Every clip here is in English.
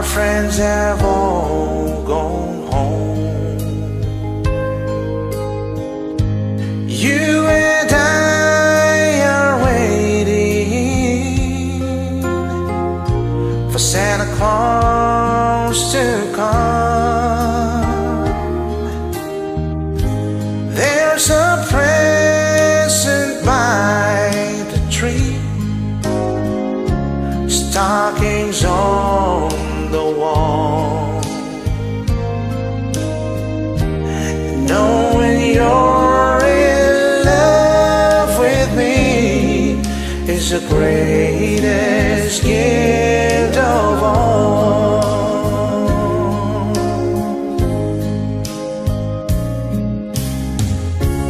Our friends have all gone home. You and I are waiting for Santa Claus to come. There's a present by the tree, stockings on the wall. Knowing you're in love with me is the greatest gift of all.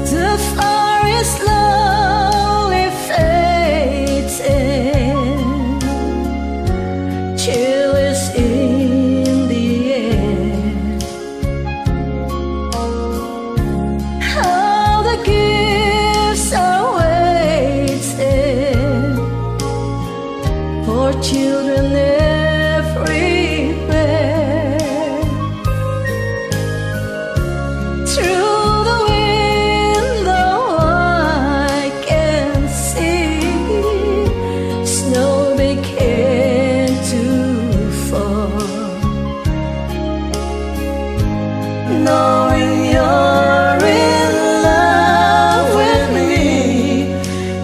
The fire is slowly fading, chill is in the air. How the gifts are waiting for children everywhere. Through the window I can see snow begin to fall. Knowing you're in love with me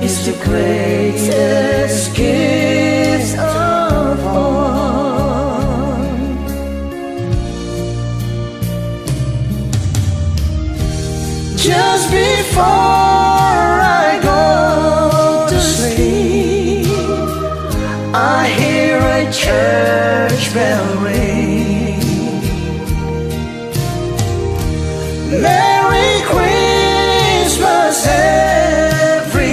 is the greatest gift of all. Just before I go to sleep, I hear a church bell ring. Merry Christmas, everyone,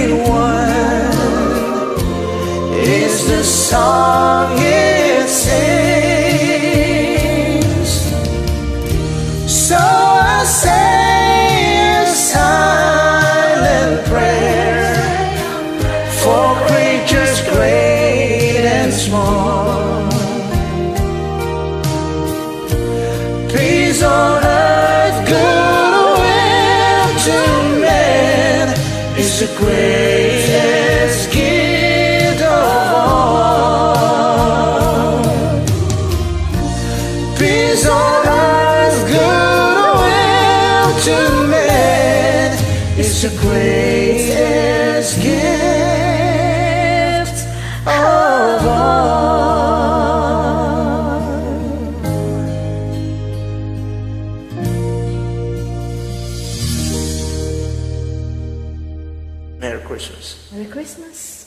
is the song it sings. So I say a silent prayer for creatures great and small. Peace on earth, goodwill to men is the greatest gift of all. Peace on earth, goodwill to men is the greatest gift of all. Merry Christmas. Merry Christmas.